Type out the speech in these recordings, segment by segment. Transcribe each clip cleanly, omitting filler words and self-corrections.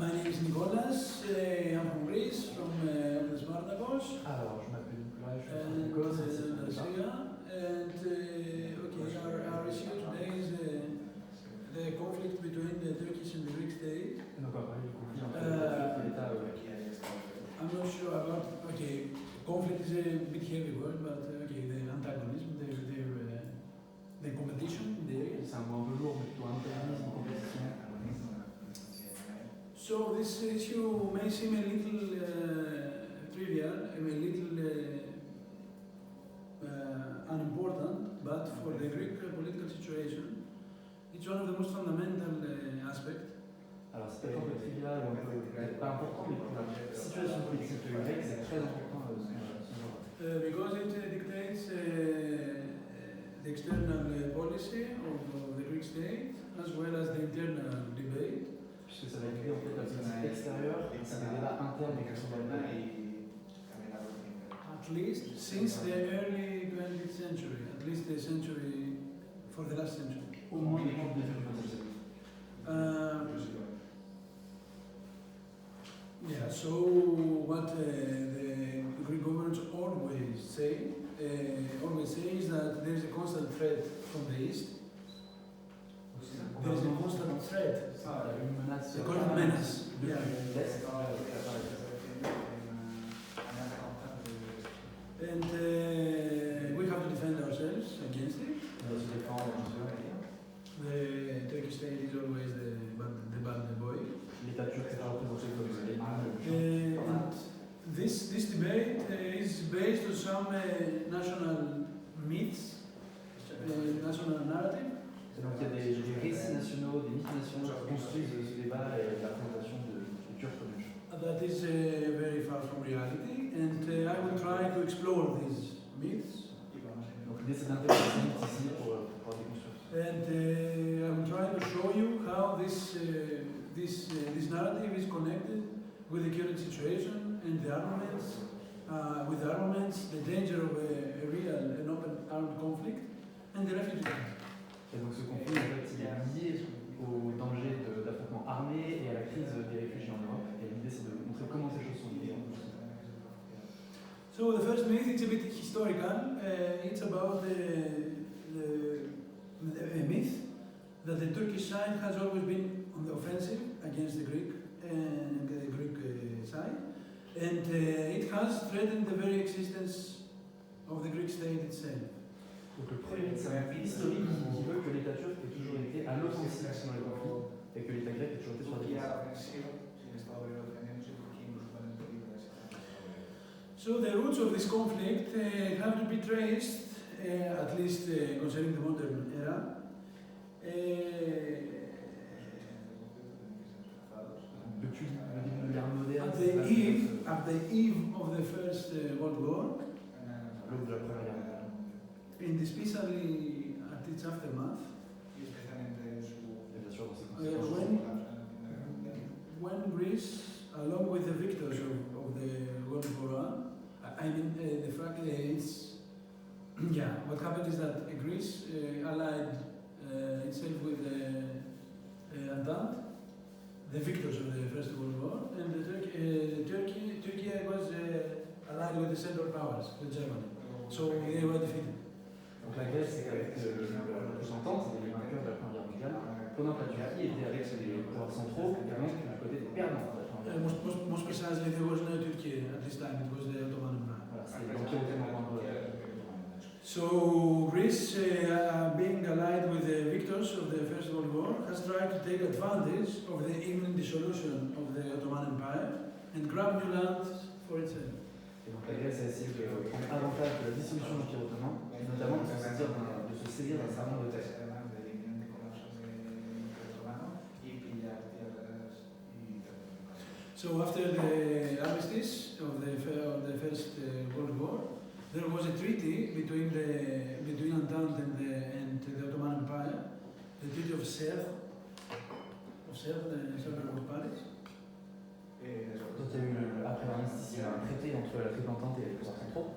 My name is Nicolas. I'm from Greece, from the Spartakos. Alors, je m'appelle Nicolas, je suis And Spartakos, ainsi que Syria. And okay, our issue today is the conflict between the Turkish and the Greek state. Donc, on va parler du conflit entre la Turquie et l'État. I'm not sure about, okay, conflict is a bit heavy word, but okay, the antagonism, the competition in the area. C'est un mot un peu lourd, mais plutôt antagonisme, compétition. So this issue may seem a little trivial, a little unimportant, but for the Greek political situation, it's one of the most fundamental aspects. Alors, c'est peut-être un peu trivial ou un peu pas important, mais pour la situation politique grecque, c'est très important ce genre. Because it dictates the external policy of the Greek state as well as the internal debate. Puisque ça va guider en fait la politique extérieure ainsi que les débats internes des questions At least since the early 20th century, at least the century for the last century. Au moins depuis le début du XXe siècle. Yeah, so what the Greek governments always say is that there is a constant threat from the east. There is a constant threat. Une menace. A constant menace. Yeah. And we have to defend ourselves against it. The Turkish state is always the bad boy. L'État turc est représenté comme And this debate is based on some national myths, national narrative. Donc il y a des récits nationaux, des mythes nationaux qui construisent ce débat et la présentation du Turc comme une chose. That is very far from reality, and I will try to explore these myths. Donc l'idée c'est d'intégrer ces mythes ici pour déconstruire. And I will try to show you how this narrative is connected with the current situation and the armaments, the danger of a real and open armed conflict, and the refugee crisis. Et donc ce conflit, en fait, il est lié au danger d'affrontement armé et à la crise des réfugiés en Europe. Et l'idée, c'est de montrer comment ces choses sont liées. So the first myth, it's a bit historical. It's about the myth that the Turkish side has always been on the offensive against the Greek side, and it has threatened the very existence of the Greek state itself. Donc le premier mythe, c'est un mythe historique qui veut que l'État turc ait toujours été à l'offensive dans les conflits et que l'État grec ait toujours été sur la défensive. So the roots of this conflict have to be traced, at least concerning the modern era, Depuis le début de l'ère moderne, at the eve of the First World War, l'aube de la Première Guerre mondiale. and especially at its aftermath, Et bien sûr, dans ces when Greece, along with the victors of the World War I, I mean the fact that it's what happened is that Greece allied itself with the Entente, the victors of the First World War, and Turkey was allied with the Central Powers, with Germany. So they were defeated. Donc la Grèce, c'est avec l'entente, c'est les vainqueurs de la Première Guerre mondiale, pendant que la Turquie était avec les pouvoirs centraux, et donc du côté des perdants de la Première Guerre mondiale. Most precisely, there was no Turkey at this time, it was the Ottoman Empire. Voilà, c'est l'Empire ottoman. So Greece, being allied with the victors of the First World War, has tried to take advantage of the imminent dissolution of the Ottoman Empire and grab new land for itself. Et donc la Grèce a essayé de prendre avantage de la dissolution de l'Empire ottoman, et notamment de se saisir d'un certain nombre de terres. So after the armistice of the First World War, there was a treaty between Entente and the Ottoman Empire, the Treaty of Sèvres, the suburb of Paris. Donc il y a eu, après l'armistice, il y a un traité entre la Triple Entente et les pouvoirs centraux.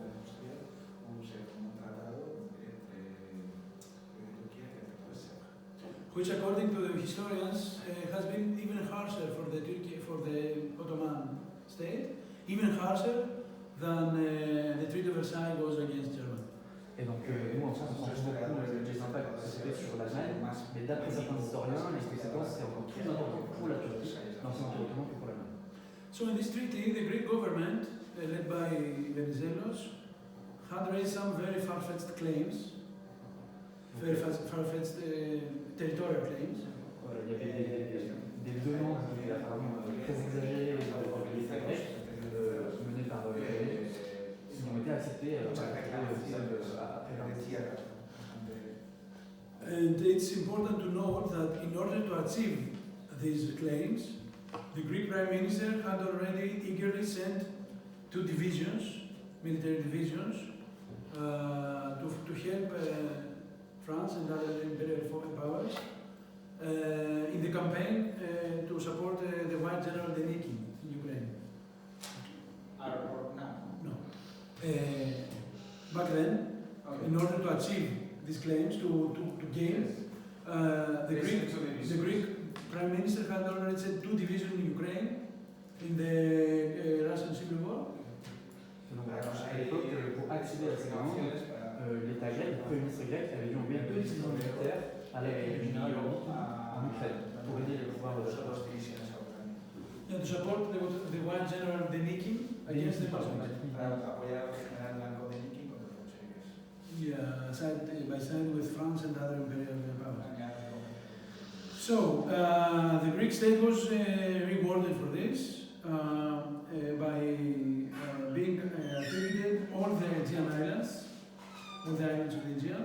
Which, according to the historians, has been even harsher for the Ottoman state, even harsher than the Treaty of Versailles was against Germany. Et donc, nous en France, on sent beaucoup les impacts que c'était sur l'Allemagne, mais d'après certains historiens, les conséquences c'est encore plus important pour la Turquie, l'ancien Empire ottoman, que pour l'Allemagne. So in this treaty, the Greek government, led by Venizelos, had raised some very far-fetched claims, very far-fetched territorial claims. Voilà, il y avait des demandes apparemment très exagérées de l'État grec, menées par qui ont été acceptées après l'armistice. And it's important to note that in order to achieve these claims, the Greek Prime Minister had already eagerly sent 2 divisions, military divisions, to help France and other imperial powers in the campaign to support the White General Denikin in Ukraine. No. Back then, in order to achieve these claims, to gain, the Greek Prime Minister had already sent 2 divisions in Ukraine in the Russian Civil War. Donc, à l'époque, pour accéder à ces demandes, l'État grec, le Premier ministre grec, avait dû envoyer 2 divisions militaires à la générale en Ukraine pour aider les pouvoirs de Yeah, to support the White General Denikin against the Bolsheviks. Yeah, side by side with France and other imperial powers. So, the Greek state was rewarded for this by being attributed all the Aegean islands, all the islands of the Aegean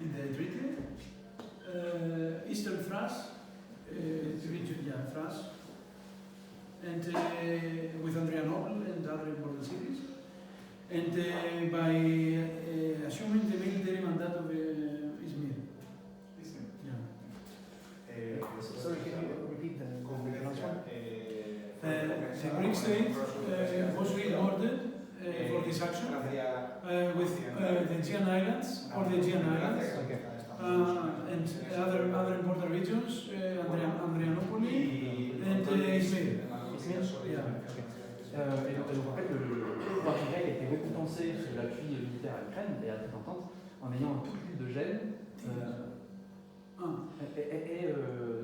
in the treaty. Eastern Thrace, region, Thrace, and with Adrianople and other important cities. And by assuming the military mandate of Izmir. Yeah. Sorry, can you repeat the last one? The Greek state was rewarded for this action with the Aegean Islands, or the Aegean Islands, and other important regions, Adrianople and Izmir. Yeah. Et donc en fait, le pouvoir grec a été récompensé sur l'appui militaire à l'Ukraine et à cette entente en ayant toute l'île de Gênes et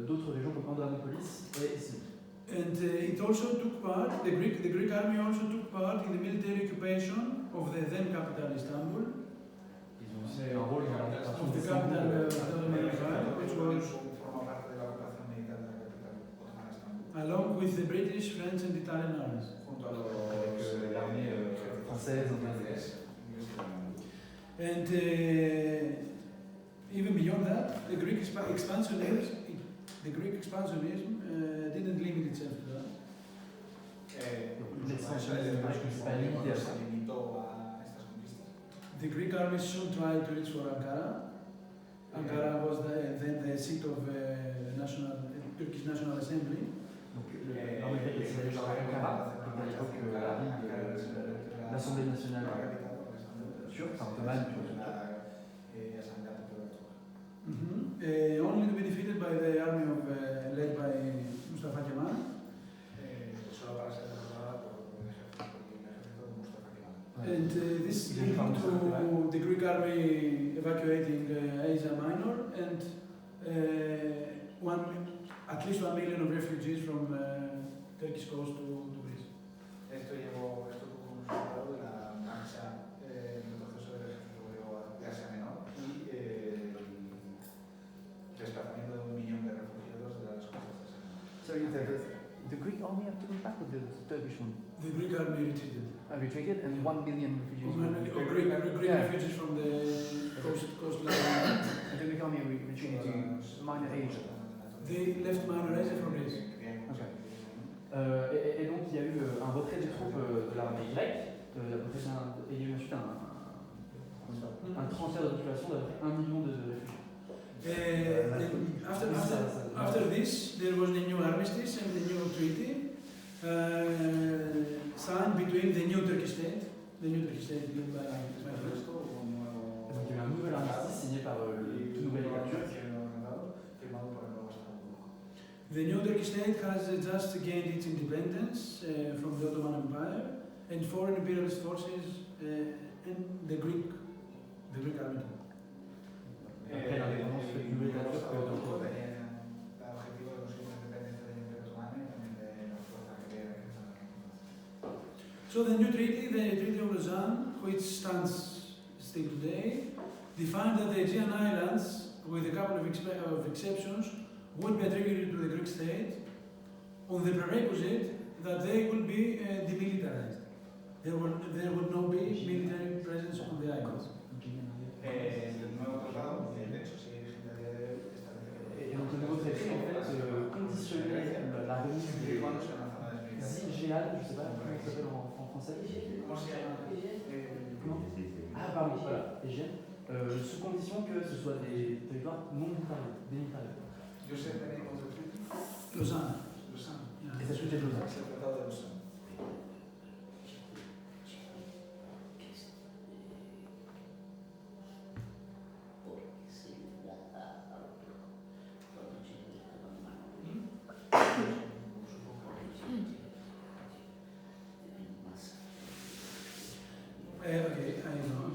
d'autres régions comme Andrianopolis et Izmir. And it also took part, the Greek army also took part in the military occupation of the then capital Istanbul. Ils ont aussi un rôle dans l'occupation of the capital Istanbul, which was along with the British, French and Italian armies. Avec l'armée française, anglaise. And even beyond that, the Greek expansionism didn't limit itself to that. The Greek army soon tried to reach for Ankara. Ankara was then the seat of Turkish National Assembly. L'armée grecque est dirigée par Ankara, qui était à l'époque l'Assemblée nationale turque, ottomane. Only to be defeated by the army led by Mustafa Kemal. And this led to the Greek army evacuating Asia Minor and at least 1 million of refugees from Turkish coast to Greece. Esto tuvo como resultado la marcha en el proceso del ejército griego de Asia Menor y el desplazamiento de 1 millón de refugiados de las costas de Asia Menor. So the Greek army have to go back with the Turkish one? The Greek army retreated. Retreated and 1 million refugees. Greek refugees from the coastline. The Greek army retreated to Minor Asia. They left Minor Asia for Greece. Okay. Et donc il y a eu un retrait des troupes de l'armée grecque, il y a eu ensuite un transfert de population d'à 1 million de réfugiés. After this, there was the new armistice and the new treaty signed between the new Turkish state led by France. Donc il y a eu un nouvel armistice signé par le tout nouvel État turc. The new Turkish state has just gained its independence from the Ottoman Empire, and foreign imperialist forces and the Greek army. Après l'indépendance du la Turque de l'Ottoman. El objetivo de conseguir la independencia del Imperio Otomano y también de la fuerza que tiene que está. So the new treaty, the Treaty of Lausanne, which stands still today, defined that the Aegean Islands, with a couple of exceptions, would be attributed to the Greek state on the prerequisite that they will be demilitarized. There would not be military presence on the islands. El nuevo tratado, de hecho, sigue vigente a día de hoy, establece que Et donc le nouveau traité en fait conditionnait la remise des cuando se lanza la desmilitarización. IGAL, je ne sais pas comment ça s'appelle en français. ¿Cómo se llama? Comment Ah pardon, voilà, EGN, sous condition que ce soit des territoires non démilitarisés. Yo sé the name of the treaty. Lausanne. Lausanne. Yeah. Et ça suit les deux ans. Es el tratado de Lausanne. Okay, I know.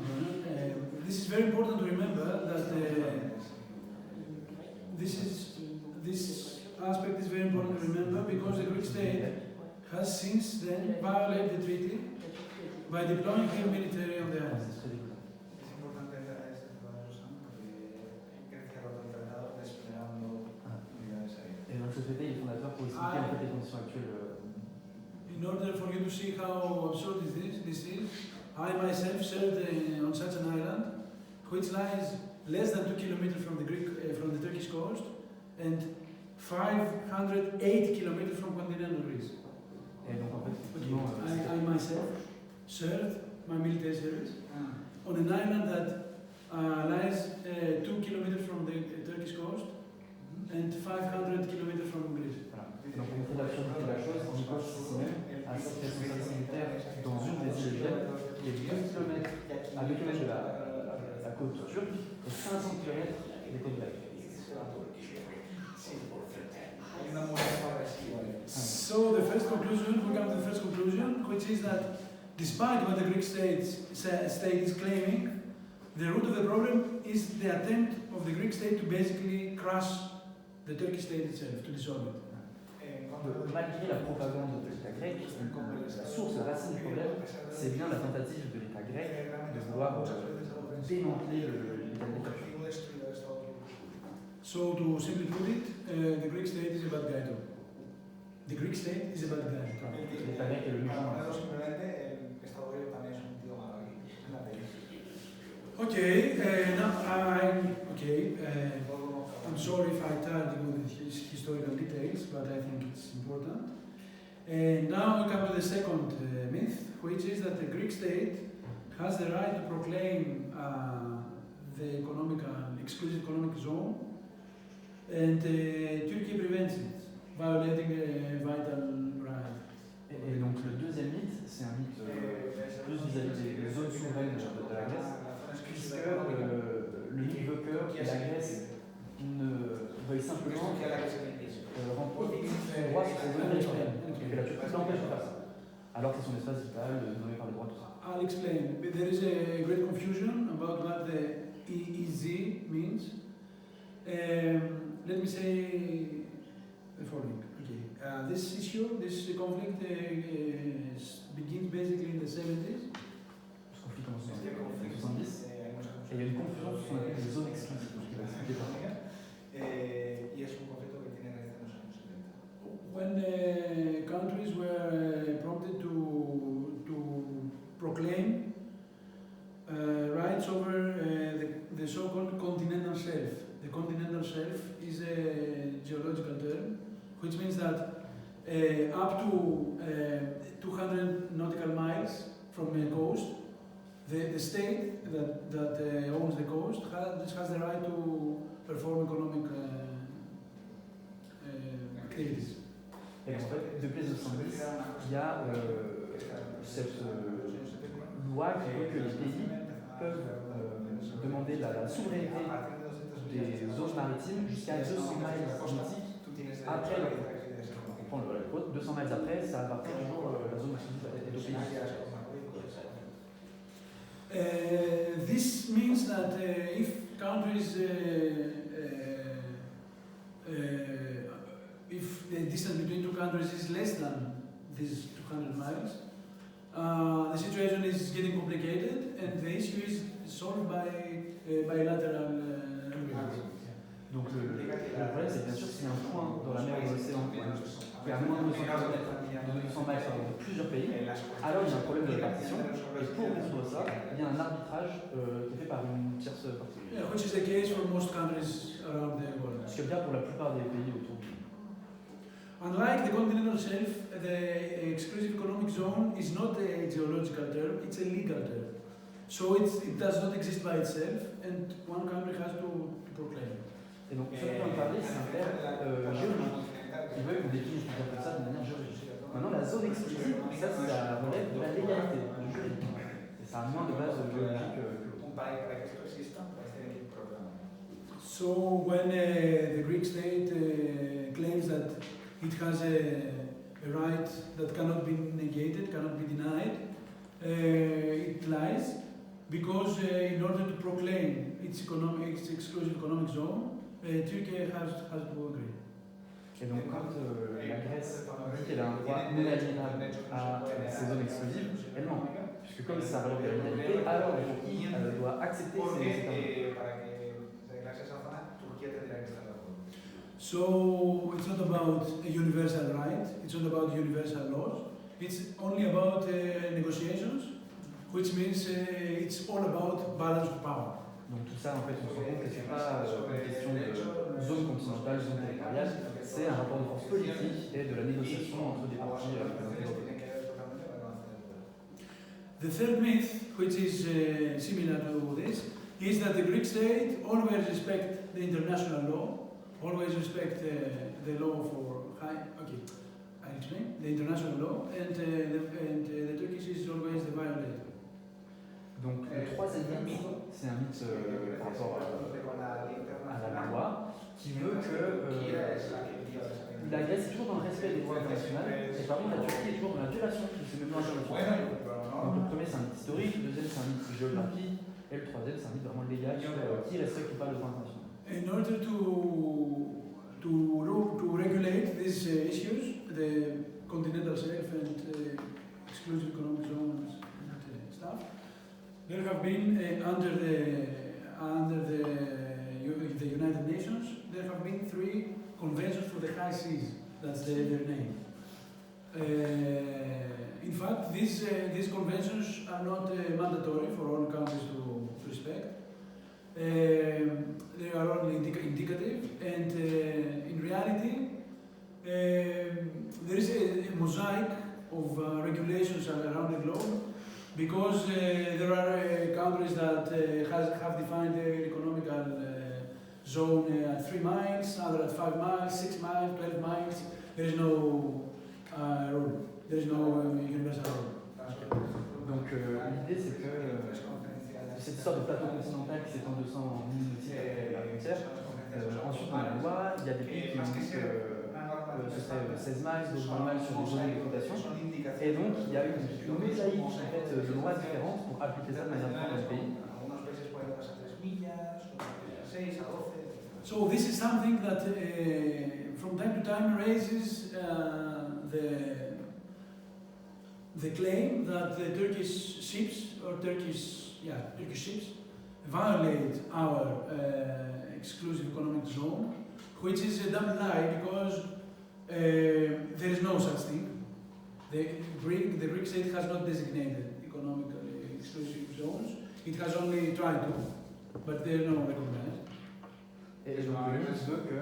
This is very important to remember that this aspect is very important to remember because the Greek state has since then violated the treaty by deploying heavy military on the islands. Es importante entender este tratado de Lausanne porque Grecia ha roto el tratado desplegando unidades aéreas. Et donc ce traité est fondateur pour expliquer en fait les conditions actuelles. In order for you to see how absurd this is, I myself served on such an island, which lies less than 2 kilometers from the Turkish coast, and 508 kilometers from continental Greece. Et donc en fait, effectivement, I myself served my military service on an island that lies 2 kilometers from the Turkish coast and 500 kilometers from Greece. voilà. Et donc pour montrer l'absurdité de la chose, Nikos Sissimem a cette responsabilité militaire dans une des îles éoliennes qui est 2 km à 2 km de la côte turque et 500 km des côtes grecques. So the first conclusion, we come to the first conclusion, which is that despite what the Greek state is claiming, the root of the problem is the attempt of the Greek state to basically crush the Turkish state itself, to dissolve it. Malgré la propagande de l'État grec, la source, la racine du problème, c'est bien la tentative de l'État grec de vouloir démanteler l'État grec. So to simply put it, the Greek state is a bad guy too. The Greek state is a bad guy. L'État grec est le méchant. Okay, I'm sorry if I tired you with historical details, but I think it's important. And now we come to the second myth, which is that the Greek state has the right to proclaim the exclusive economic zone, and Turkey prevents it, violating a vital right. Et donc le deuxième mythe, c'est un mythe plus vis-à-vis des zones souveraines de la Grèce, puisque le mythe veut que la Grèce ne veuille simplement remporter son droit sur ses zones territoriales, et que la Turquie l'empêche de faire ça, alors que c'est son espace vital, donné par les droits, tout ça. I'll explain. There is a great confusion about what the EEZ means. Let me say the following. Okay. This issue, this conflict begins basically in the 70s. Ce conflit commence dans les années 70, et il y a une confusion sur ce qu'on appelle les zones exclusives. Donc il va expliquer par là. Y es un conflicto que tiene raíz en los años 70. When countries were prompted to proclaim rights over the so-called continental shelf. The continental shelf is a geological term, which means that up to 200 nautical miles from the coast, the state that owns the coast has the right to perform economic activities. Et en fait, depuis les années 70, il y a cette loi qui veut que les pays peuvent demander la souveraineté des zones maritimes jusqu'à 200 miles nautiques après, on prend la côte, 200 miles après, ça appartient toujours la zone exclusive est au pays. This means that if countries, if the distance between two countries is less than these 200 miles, the situation is getting complicated and the issue is solved by bilateral agreements. Donc le problème, c'est bien sûr que s'il y a un point dans la mer ou l'océan qui est à moins de 200 km, de 200 miles de plusieurs pays, alors il y a un problème de répartition. Et pour résoudre ça, il y a un arbitrage qui est fait par une tierce partie. Yeah, which is the case for most countries around the world. Ce qui est bien pour la plupart des pays autour du monde. Unlike the continental shelf, the exclusive economic zone is not a geological term, it's a legal term. So it does not exist by itself and one country has to proclaim it. Et donc, ce dont on parlait, c'est un terme géologique. Ils veulent qu'on définisse comme ça de manière géologique. Maintenant, la zone exclusive, ça relève de la légalité, du juridique. Et ça a moins de base géologique que l'autre. So when the Greek state claims that it has a right that cannot be negated, cannot be denied, it lies because in order to proclaim its exclusive economic zone, Turkey has to agree. Et donc quand la Grèce dit qu'elle a un droit non aliénable à ces zones exclusives, elle ment. Puisque comme ça relève de la légalité, alors elle doit accepter ces termes. So it's not about a universal right, it's not about universal laws, it's only about negotiations, which means it's all about balance of power. Donc tout ça, en fait, on se rend compte que ce n'est pas une question de zone continentale, zone territoriale, c'est un rapport de force politique et de la négociation entre des parties The third myth, which is similar to this, is that the Greek state always respect the international law, always respect the law for I'll explain, the international law, and the Turkish is always the violator. Donc le troisième mythe, c'est un mythe par rapport à la loi qui veut que la Grèce est toujours dans le respect des droits internationaux et par contre la Turquie est toujours dans la violation de ces mêmes lois internationales. Donc le premier c'est un mythe historique, le deuxième c'est un mythe géographique et le troisième c'est un mythe vraiment légal sur qui respecte ou pas le droit international. In order to regulate these issues, the continental shelf and exclusive economic zones and stuff, there have been under the United Nations, there have been 3 conventions for the high seas. That's their name. In fact, these conventions are not mandatory for all countries to respect. They are only indicative, and in reality, there is a mosaic of regulations around the globe, because there are countries that have defined their economical zone at 3 miles, other at 5 miles, 6 miles, 12 miles. There is no rule. There is no universal rule. Donc l'idée c'est que cette histoire de plateau continental qui s'étend 200 milles après la frontière, ensuite dans la loi, il y a des pays qui ont dit que ce serait 16 miles, d'autres 20 miles sur des zones d'exploitation. Et donc il y a une mosaïque en fait, de lois différentes pour appliquer ça de manière différente dans le pays. So this is something that from time to time raises the claim that the Turkish ships violate our exclusive economic zone, which is a damn lie, because there is no such thing. The Greek state has not designated economically exclusive zones. It has only tried to, but they are not recognized. Et donc le mythe veut que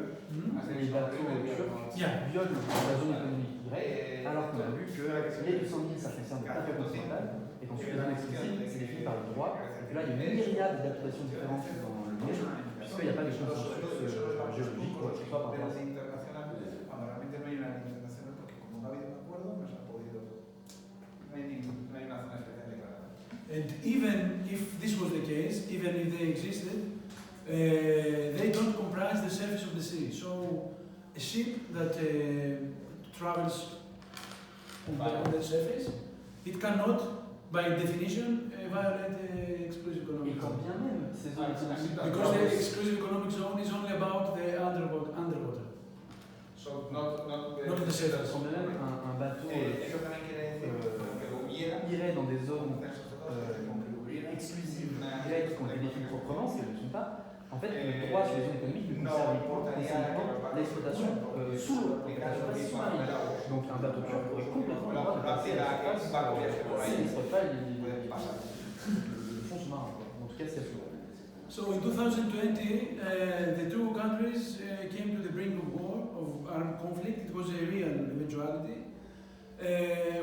les bateaux turcs violent la zone économique grecque, alors qu'on a vu que les 200 000 ça concerne le plateau continental, et qu'ensuite les zones exclusives c'est défini par le droit, et que là il y a une myriade d'applications différentes dans le monde, puisqu'il n'y a pas de consensus géologique ou quoi que ce soit par rapport à ça. And even if this was the case, even if they existed, they don't comprise the surface of the sea. So a ship that travels on the surface, it cannot, by definition, violate exclusive Et economic quand zone. bien même ces zones économiques Because the exclusive economic zone is only about the underwater. So not Not the surface. quand bien même un bateau Eso también quiere decir que hubiera irait dans des zones que hubiera exclusives grecques qui ont été définies proprement, ce qu'elles ne sont pas. En fait, le droit sur les zones économiques ne concerne uniquement l'exploitation sous l'eau, l'exploitation pas sous-marine. Donc un bateau turc aurait complètement le droit de passer à la surface s'il n'exploite pas le fond sous-marin. En tout cas, c'est absolument. So in 2020, the two countries came to the brink of war, of armed conflict. It was a real eventuality.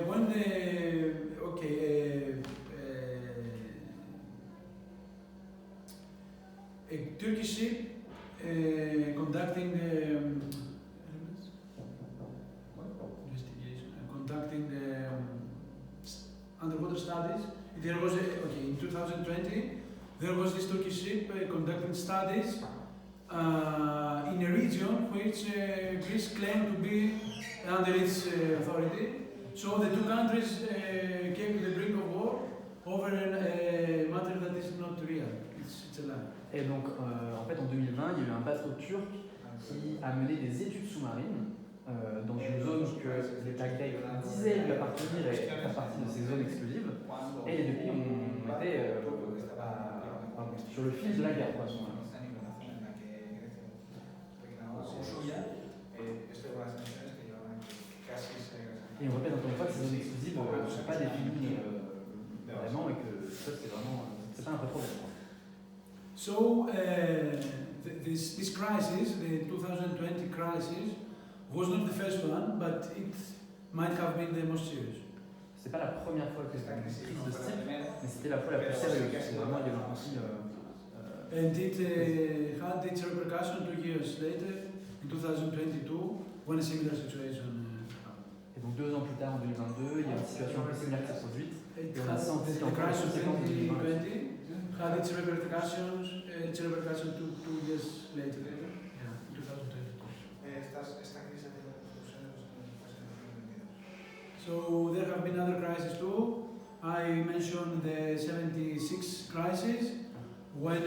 When a Turkish ship conducting conducting underwater studies. There was in 2020. There was this Turkish ship conducting studies in a region which Greece claimed to be under its authority. So the two countries came to the brink of war over a matter that is not real. It's a lie. Et donc, en fait, en 2020, il y a eu un bateau turc qui a mené des études sous-marines dans une zone que l'État grec disait lui appartenir et faire partie de ces zones exclusives. Et les deux pays ont été sur le fil de la guerre, quoi, à ce moment-là. Et on répète encore une fois que ces zones exclusives ne sont pas définies vraiment et que ça, c'est vraiment c'est pas un vrai problème. So this crisis, the 2020 crisis, was not the first one, but it might have been the most serious. C'est pas la première fois que c'était une crise de ce type, mais c'était la fois la plus sérieuse. C'est vraiment, il y avait un conflit. And it had its repercussions 2 years later, in 2022, when a similar situation happened. Et donc 2 ans plus tard, en 2022, il y a une situation un peu similaire qui s'est produite. It Et on a had senti the encore les crisis of conséquences de 2020 had its repercussions 2 years later, in 2022. Esta crisis ha tenido repercusiones en 2022. So there have been other crises too. I mentioned the 76 crisis when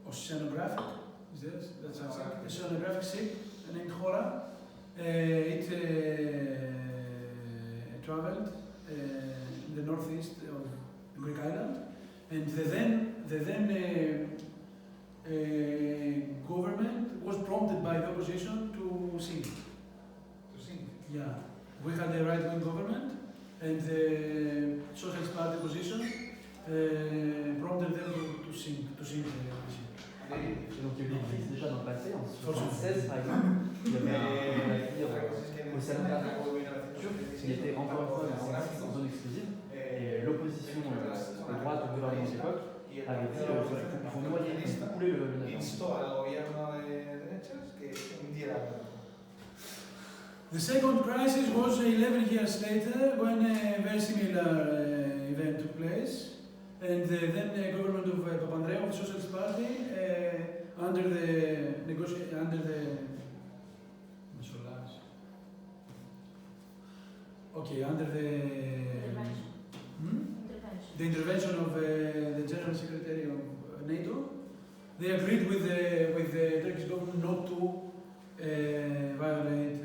oceanographic, that's oceanographic ship named Hora, it traveled in the northeast of the Greek island, and the then government was prompted by the opposition to sink. Yeah, we had a right-wing government, and the Socialist Party opposition prompted them to sink the ship. Et donc il y a eu des crises déjà dans le passé. En 1976, par exemple, il y avait un navire océanographique turc qui était encore une fois en zone exclusive. Et l'opposition de droite au gouvernement de l'époque avait dit qu'il faut noyer, il faut couler le navire. The second crisis was 11 years later when a very similar event took place, and then the government of Papandreou, the Socialist Party, under the the intervention of the General Secretary of NATO, they agreed with the Turkish government not to violate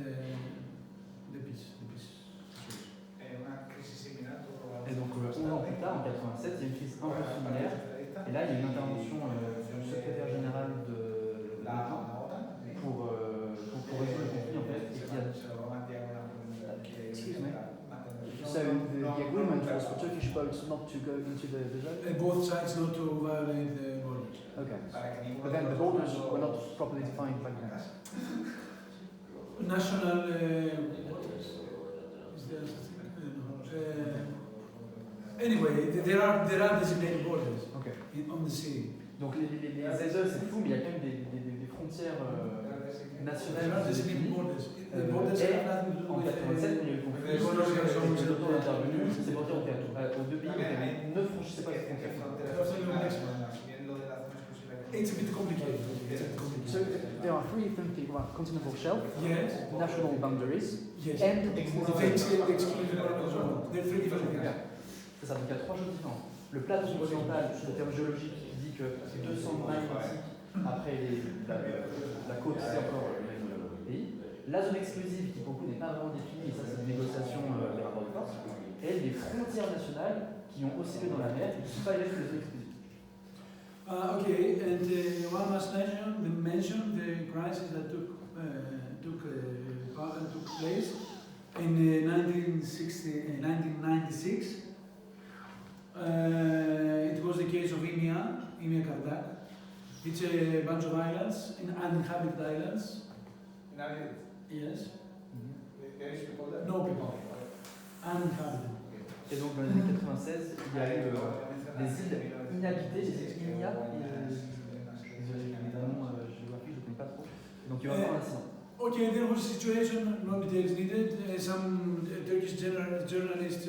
the peace. Et donc 11 ans plus tard, en 87, il y a une crise un peu similaire. Et là, il y a une intervention du secrétaire général de l'OTAN pour résoudre le conflit en fait. Excuse me. So the agreement was for Turkish boats not to go into the zone? Both sides not to violate the borders. Okay. But then the borders were not properly defined back then. National waters. Is there such a thing? Anyway, there are designated borders on the sea. Donc les ZE c'est fou, mais il y a quand même des frontières nationales. There are designated borders. The borders have nothing to do En 87, il y a eu le conflit. L'OTAN est intervenu, c'est pour dire aux deux pays qui ne franchissaient pas les frontières. It's a bit complicated. So there are three things: continental shelf, Yes. national boundaries, Yes. and exclusive. Exclusive economic zone. There are three different things. C'est ça, donc il y a trois choses différentes. Le plateau continental, c'est le terme géologique qui dit que 200 miles nautiques après la côte, c'est encore le pays. La zone exclusive, qui pour le coup n'est pas vraiment définie, et ça c'est une négociation des rapports de force. Et les frontières nationales qui ont aussi lieu dans la mer, qui ne sont pas élevées que les zones exclusives. Okay, and one must mention the crisis that took place in 1996. It was the case of Imia Kardak. It's a bunch of islands, uninhabited islands. Yes. There is people there? No people. Uninhabited. Et donc dans les années 96, il y a eu des îles inhabitées, des îles Inia. Désolé, les noms géographiques, je ne connais pas trop. Donc il y a vraiment un incident. Okay, there was a situation, no details needed. Some Turkish journalists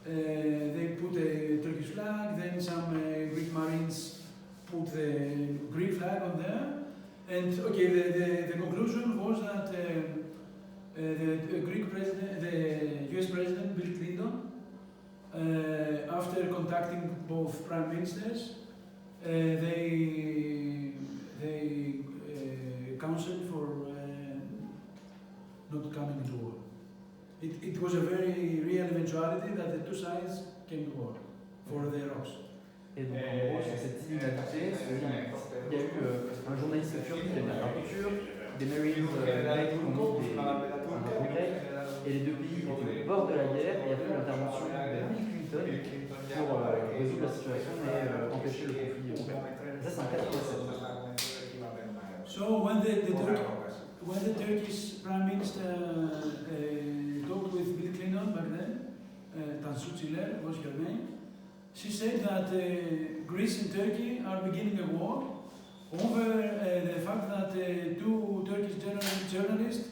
they put a Turkish flag, then some Greek marines put the Greek flag on there. And okay, the conclusion was that the Greek president, the US President Bill Clinton, after contacting both prime ministers, they counseled for not coming to war. It was a very real eventuality that the two sides came to war for the rocks. Et donc en gros, sur cette île inhabitée, il y a eu un journaliste turc qui a mis un drapeau turc, des marines grecs qui ont mis un drapeau grec, et les deux pays étaient au bord de la guerre, et il y a eu l'intervention de Bill Clinton pour résoudre la situation et empêcher le conflit ouvert. Ça c'est en 87. So when the Turkish Prime Minister talked with Bill Clinton back then, Tansu Çiller was her name, she said that Greece and Turkey are beginning a war over the fact that two Turkish journalists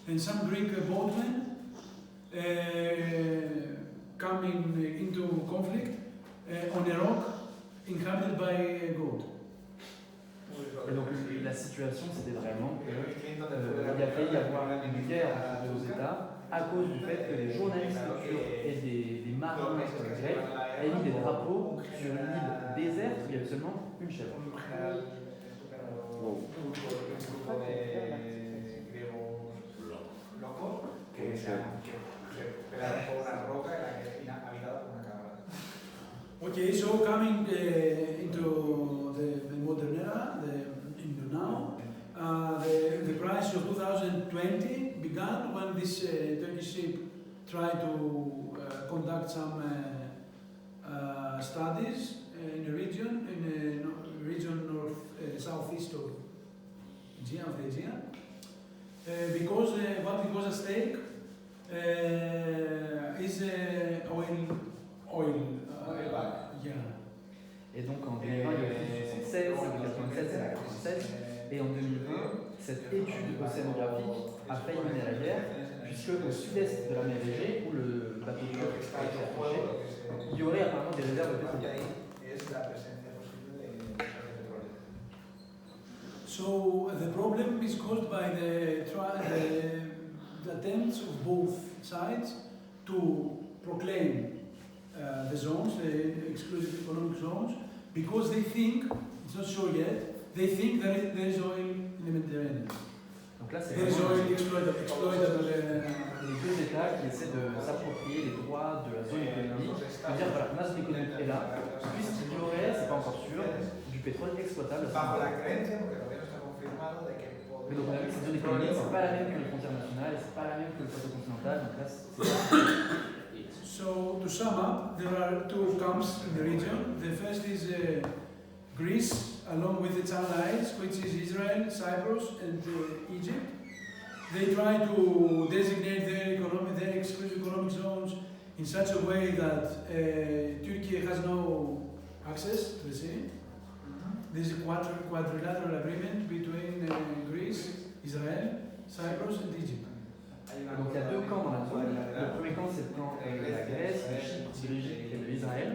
and some Greek boatmen coming into conflict on a rock inhabited by a goat. Et donc la situation c'était vraiment qu'il a failli y avoir une guerre entre deux États à cause du fait que les journalistes turcs et des marins grecs avaient mis des drapeaux sur une île déserte où il y avait seulement une chèvre. Okay, so coming into the modern era, into now, the crisis of 2020 began when this Turkish ship tried to conduct some studies in a region north southeast of Aegean, because what was at stake is oil. Yeah. Et donc en 2020 il y a eu 76, en 96 et en 96, et en 2020 cette étude océanographique a failli mener à la guerre, puisque au sud-est de la mer Égée, où le bateau turc a été accroché, il y aurait apparemment des réserves de pétrole. So the problem is caused by the attempts of both sides to proclaim the zones, the exclusive economic zones, because they think, it's not sure yet, they think that there is oil in the Mediterranean. Donc là, c'est there is oil exploited. Les deux États qui essaient de s'approprier les droits de la zone économique, de dire voilà, ma zone économique est là, puisqu'il y aurait, c'est pas encore sûr, du pétrole exploitable. Mais donc on a vu que cette zone économique, c'est pas la même que les frontières nationales, et c'est pas la même que le plateau continental, donc là c'est... So to sum up, there are two camps in the region. The first is Greece, along with its allies, which is Israel, Cyprus, and Egypt. They try to designate their exclusive economic zones in such a way that Turkey has no access to the sea. There's a quadrilateral agreement between Greece, Israel, Cyprus, and Egypt. Donc il y a deux camps dans la zone. Le premier camp c'est le camp de la Grèce, de Chypre, de l'Égypte et de l'Israël,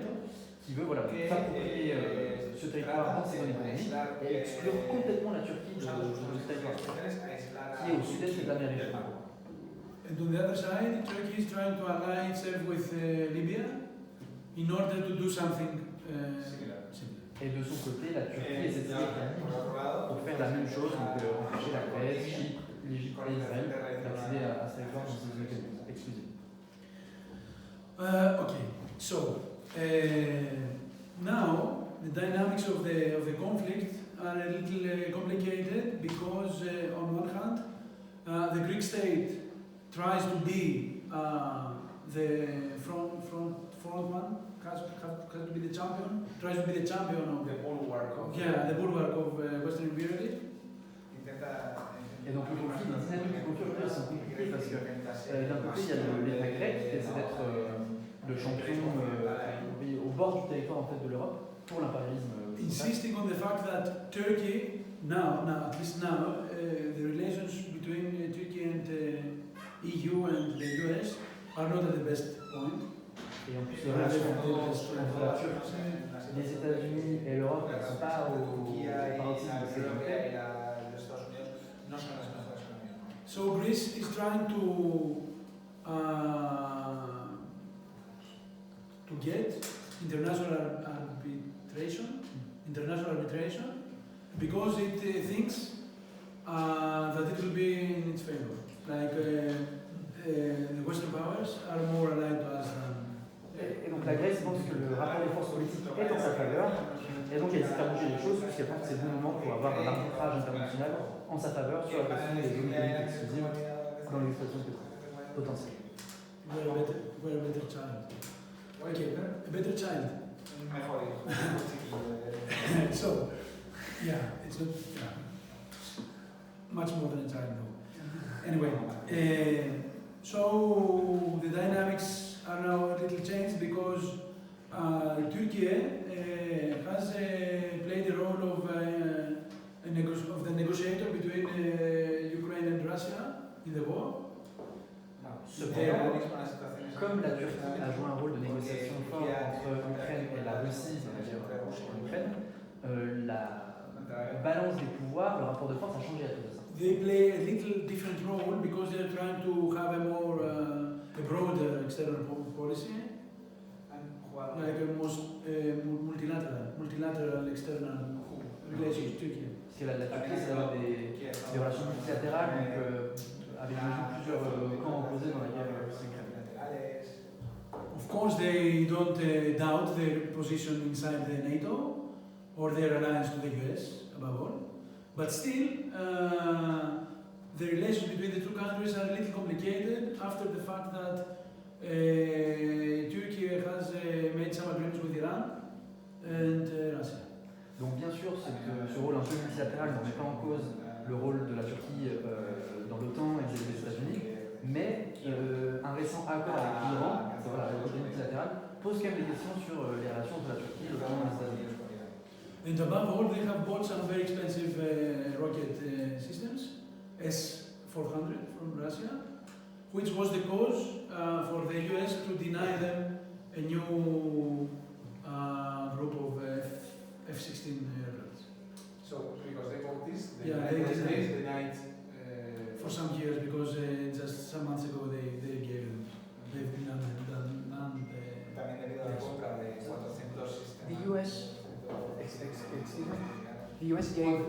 qui qui veut voilà, s'approprier ce territoire dans ses zones économiques et exclure complètement la Turquie de ce territoire, qui est au sud-est de la mer Égée. And on the other side, Turkey is trying to ally itself with Libya in order to do something similar. Et de son côté, la Turquie essaie de pour faire la même chose, donc empêcher la Grèce, Chypre, l'Égypte et Israël d'accéder à ce territoire dans ses zones économiques exclusives. Okay, so now the dynamics of the conflict are a little complicated because on one hand the Greek state tries to be the frontman, has to be the champion, tries to be the champion of The bulwark of Western imperialism. Et donc le conflit, les dynamiques du conflit aujourd'hui sont compliquées parce que d'un côté il y a l'État grec qui essaie d'être le champion au bord du territoire en fait de l'Europe pour l'impérialisme. Insisting on the fact that Turkey now at least now, the relations between Turkey and EU and the US are not at the best point. Et en plus les relations entre la Turquie, les États-Unis et l'Europe ne sont pas au paroxysme de ces conflits. So Greece is trying to get international arbitration, because it thinks that it will be in its favor. Like the Western powers are more allied to us than. Et donc la Grèce pense que le rapport des forces politiques est en sa faveur, et donc elle essaie de faire bouger les choses puisqu'elle pense que c'est le bon moment pour avoir un arbitrage international en sa faveur sur la question des zones économiques exclusives dans l'exploitation potentielle. We're a better child. Okay, a better child. So, yeah, it's not much more than a child though. Anyway, so the dynamics are now a little changed because Turkey has played the role of the negotiator between Ukraine and Russia in the war. Cependant, comme la Turquie a joué un rôle de négociation fort entre l'Ukraine et la Russie, c'est-à-dire en Ukraine, la balance des pouvoirs, le rapport de force a changé à cause de ça. They play a little different role because they are trying to have a more a broader external policy, like a multilateral external relations with Turkey. Parce que la Turquie, ça a des relations multilatérales, donc avec plusieurs camps opposés dans la guerre russe-ukraine. Of course, they don't doubt their position inside the NATO or their alliance to the US, above all. But still, the relations between the two countries are a little complicated after the fact that Turkey has made some agreements with Iran and Russia. Donc bien sûr, ce rôle un peu multilatéral ne met pas en cause le rôle de la Turquie dans l'OTAN et des États-Unis, mais un récent accord avec l'Iran, voilà, le côté multilatéral, pose quand même des questions sur les relations entre la Turquie, l'OTAN et les États-Unis. And above all, they have bought some very expensive rocket systems, S-400 from Russia, which was the cause for the US to deny them a new group of F-16 aircraft. So, because they bought this, they denied for some years, because just some months ago they've done The US, excuse me, the US gave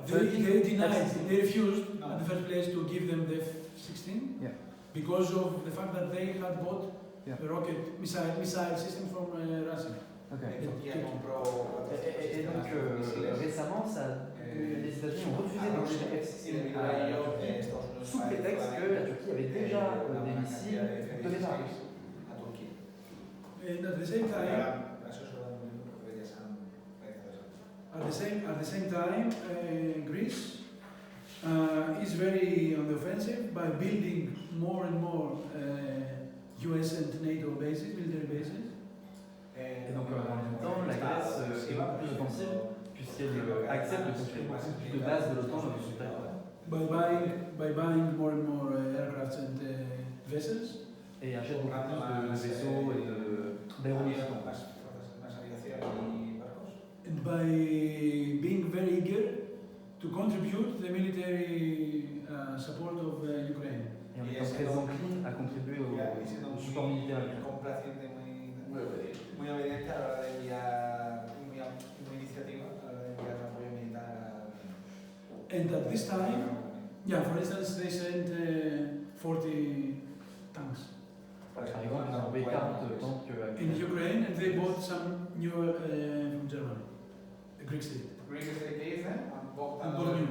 they denied, they refused in the first place to give them the F-16 because of the fact that they had bought the rocket missile system from Russia. Okay. Et donc récemment, les États-Unis ont refusé d'envoyer des F-16 à la Turquie sous prétexte que la Turquie avait déjà des missiles de départ. And at the same time, Greece is very on the offensive by building more and more US and NATO bases, military bases. Et donc en même temps, la Grèce est beaucoup plus offensive puisqu'elle accepte de construire beaucoup plus de bases de l'OTAN dans son territoire. By buying more and more aircraft and vessels. Et achète beaucoup plus de vaisseaux et d'aéronautique. by being very eager to contribute the military support of Ukraine. Et en étant très encline à contribuer au support militaire à l'Ukraine. Complaciente, muy obediente a la hora de enviar, muy iniciativa a la hora de enviar apoyo militar a Ucrania. And at this time, yeah, for instance, they sent 40 tanks Par exemple, ils ont envoyé 40 tanks in Ukraine, and they bought some new from Germany, the Greek state. Greek State dice, han bought And bought new.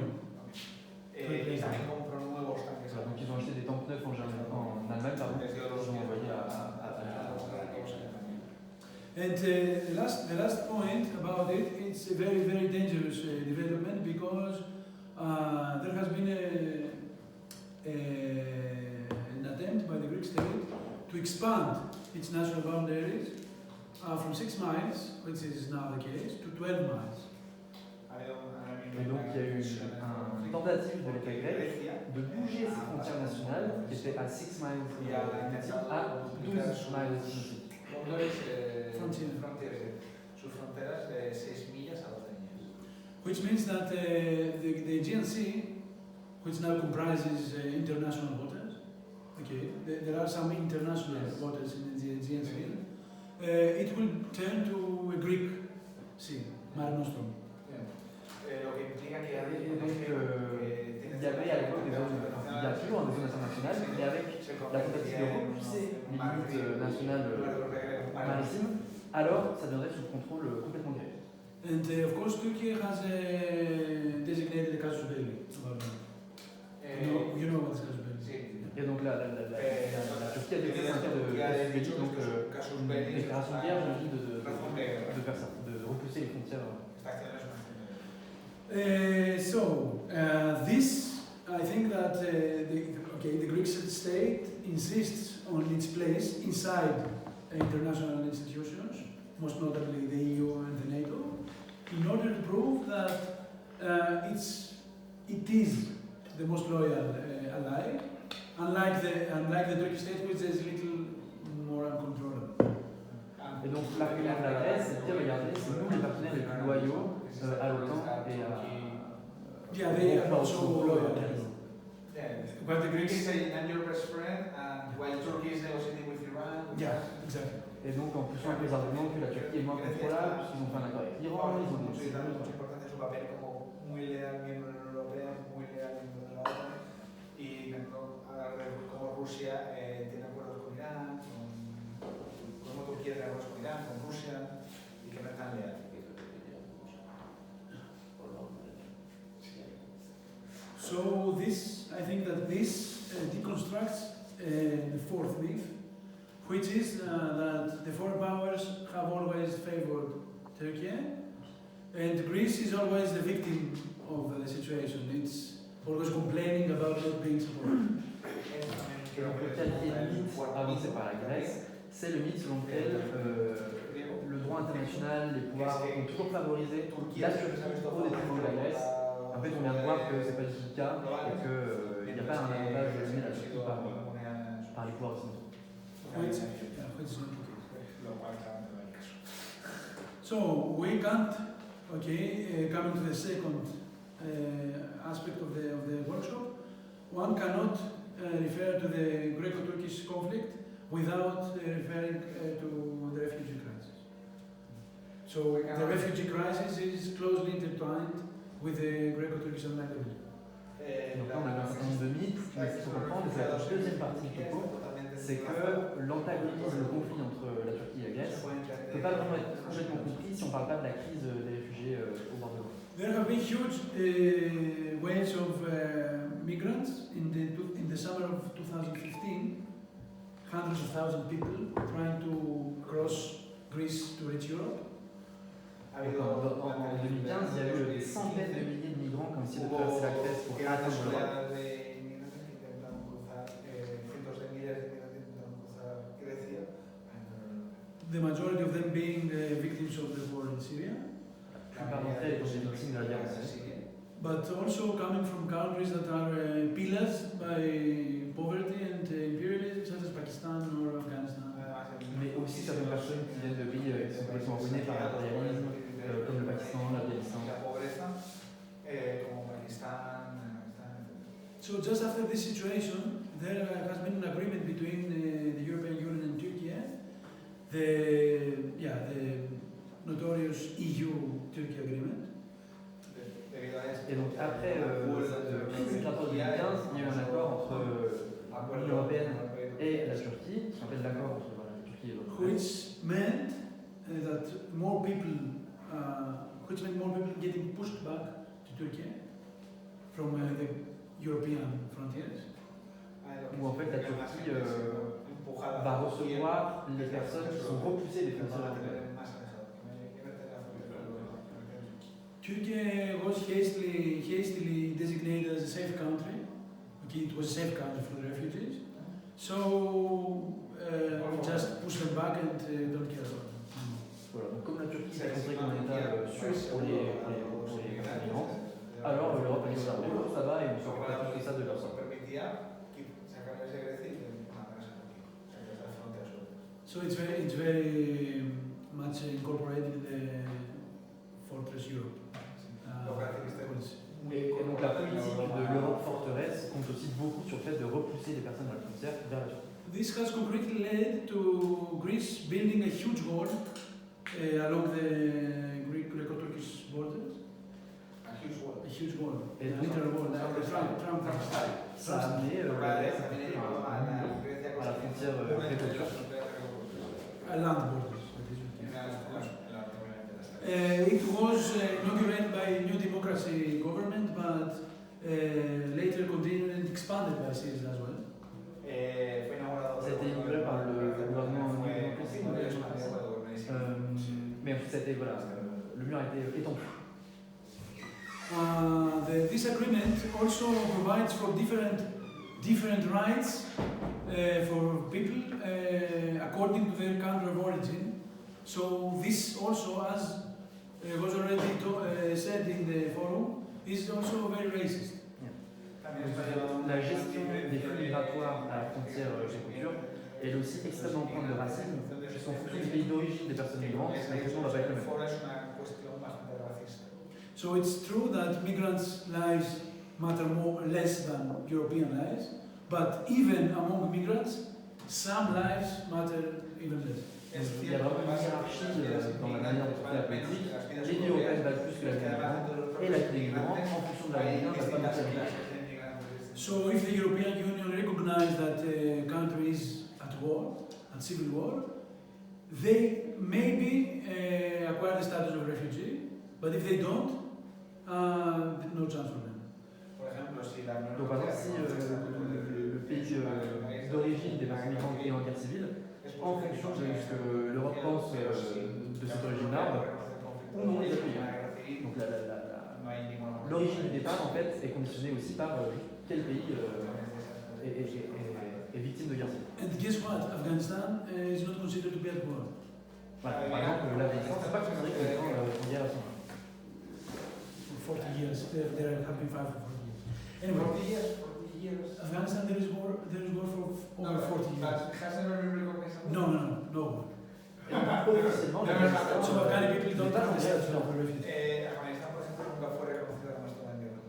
y también compró nuevos tanques. Voilà, donc ils ont acheté des tanks neufs en Allemagne, pardon, ils ont envoyé à And the last point about it, it's a very, very dangerous development because there has been an attempt by the Greek state to expand its national boundaries from 6 miles, which is now the case, to 12 miles. Et donc il y a eu une tentative de l'État grec de bouger ses frontières nationales, qui étaient à 6 miles à 12 miles. Sus fronteras de 6 millas a 12 millas. Which means that the Aegean Sea, which now comprises international waters, okay, there are some international waters in the Aegean Sea, it will turn to a Greek sea, Mare Nostrum. Lo que implica que Et donc il y avait à l'époque des zones, il y a toujours des zones internationales, mais avec la tentative de repousser les limites nationales maritimes, alors ça donnerait sous contrôle complètement grec. And of course, Turkey has designated the casus belli. You know what is casus belli. Et donc la Turquie a déclaré un cas de casus belli, donc une déclaration de guerre, de repousser les frontières. This, I think that the Greek state insists on its place inside international institutions, most notably the EU and the NATO, in order to prove that it is the most loyal ally, unlike the Turkish state, which is a little more uncontrollable. Et donc l'argument de la Grèce, c'est de dire, regardez, c'est nous les partenaires les plus loyaux à l'OTAN et yeah, they are also loyal. Yeah. But the Greek Greeks is saying I'm your best friend, and while Turkey is negotiating with Iran. Yeah, exactly. Et donc en poussant un peu les arguments que la Turquie est moins contrôlable, puisqu'ils ont fait un accord avec l'Iran, ils ont mucho importante su papel como muy leal miembro de la Unión Europea, muy leal miembro de la OTAN, y hablar de cómo Rusia tiene acuerdos con Irán, cómo Turquía tiene acuerdos con Irán, con Rusia, y que no es tan leal. So I think that this deconstructs the fourth myth, which is that the foreign powers have always favored Turkey, and Greece is always the victim of the situation. It's always complaining about not being supported. Et donc le quatrième mythe avancé par la Grèce, c'est le mythe selon lequel le droit international, les pouvoirs ont toujours favorisé la Turquie au détriment de la Grèce. En fait, on vient de voir que c'est pas du tout le cas et qu'il n'y a pas un avantage donné à la Turquie par les pouvoirs occidentaux. Which is not the case. So we can't, coming to the second aspect of the workshop, one cannot refer to the Greco-Turkish conflict without referring to the refugee crisis. So the refugee crisis is closely intertwined with the Greco-Turkish rivalry. Donc là, on a un certain nombre de mythes, mais ce qu'il faut comprendre, c'est la deuxième partie du topo, c'est que l'antagonisme, le conflit entre la Turquie et la Grèce ne peut pas vraiment être complètement compris si on ne parle pas de la crise des réfugiés au bord de l'eau. There have been huge waves of migrants in the summer of 2015, hundreds of thousands of people trying to cross Greece to reach Europe. En 2015, il y a eu des centaines de milliers de migrants qui ont essayé de traverser la Grèce pour atteindre l'Europe. The majority of them being victims of the war in Syria. La plupart d'entre elles étant des victimes de la guerre en Syrie. But also coming from countries that are pillaged by poverty and imperialism, such as Pakistan or Afghanistan. Mais aussi certaines personnes qui viennent de pays qui sont complètement ruinés par l'impérialisme, comme le Pakistan, this situation, there has been an agreement between the European Union and Turkey, the notorious EU-Turkey agreement. Et donc après cette crise migratoire de 2015, il y a eu un accord entre l'Union Européenne et la Turquie, qui s'appelle l'accord entre la Turquie et l'Europe. Which meant that more people getting pushed back to Turkey from the European frontiers. Où en fait la Turquie va recevoir les personnes qui sont repoussées des frontières européennes. Turkey was hastily designated as a safe country. Okay, it was a safe country for the refugees. So we just push them back and don't care about them. Voilà, donc comme la Turquie s'est montrée comme un État sûr pour les migrants, alors l'Europe a dit voilà, ça va et on ne s'occupe pas plus que ça de leur sort. So it's very much incorporated in the Fortress Europe policy. Et donc la politique de l'Europe forteresse compte aussi beaucoup sur le fait de repousser les personnes à la frontière vers la Turquie. This has concretely led to Greece building a huge wall along the Greek-Turkish borders. A huge wall. A huge wall. Et A literal wall. Trump Ça a amené un mur à la frontière gréco-turque. A land borders. It was inaugurated by New Democracy government, but later continued and expanded by Syriza as well. Ça a été inauguré par le gouvernement mais ensuite ça a été, voilà, le mur a été étendu. This agreement also provides for different rights for people according to their country of origin. So this also, as was already said in the forum, is also very racist. La gestion des flux migratoires à la frontière gréco-turque est aussi extrêmement empreinte de racisme, puisqu'en fonction du pays d'origine des personnes migrantes, la question ne va pas être la même. So it's true that migrants' lives matter less than European lives, but even among migrants, some lives matter even less. Il y a vraiment une hiérarchie dans la manière de traiter la politique. Les vies européennes valent plus que la vie migrante, et la vie des migrants, en fonction de la vie migrante, ne va pas mentir. So if the European Union recognizes that a country is at war, at civil war, they maybe acquire the status of refugee, but if they don't, no chance for them. Donc par exemple, si le pays d'origine des personnes migrantes est en guerre civile, en fonction de ce que l'Europe pense de cette origine-là, ou non les accueillir. Donc l'origine du départ en fait est conditionnée aussi par quel pays est victime de guerre civile. And guess what? Afghanistan is not considered to be at war. Voilà, par exemple, l'Afghanistan n'est pas considéré comme étant une guerre à ce moment. For 40 years, there have been 5 or 40 years. Anyway, 40 years. Afghanistan there is war for over 40 years. But has never been recognized? No. Officiellement, So Afghani people don't have the status of refugees. Afganistán, por ejemplo, nunca fue reconocida como Estado en guerra.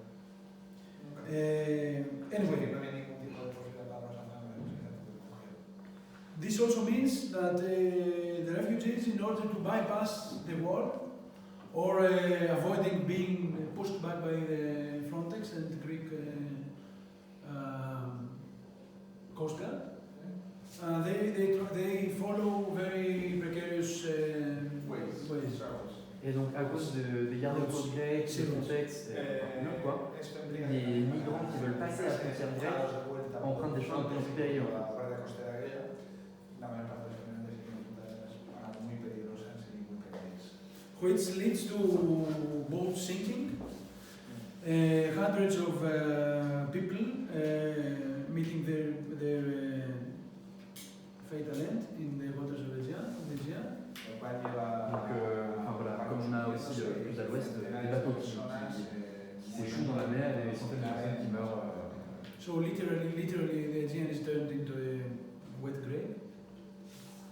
Anyway, No había ningún tipo de posibilidad para los afganos. this also means that the refugees, in order to bypass the war or avoiding being pushed back by the Frontex and the Greek Coast Guard, they follow very precarious ways. Et donc, à cause des gardes-côtes grecs, des Frontex, les migrants qui veulent passer à la frontière grecque empruntent des chemins de plus en plus périlleux. Which leads to boats sinking, hundreds of people meeting their fatal end in the waters of Aegean. Donc, voilà, comme on a aussi plus à l'ouest, des bateaux qui s'échouent dans la mer et des centaines de personnes qui meurent. So literally, the Aegean is turned into a wet grave.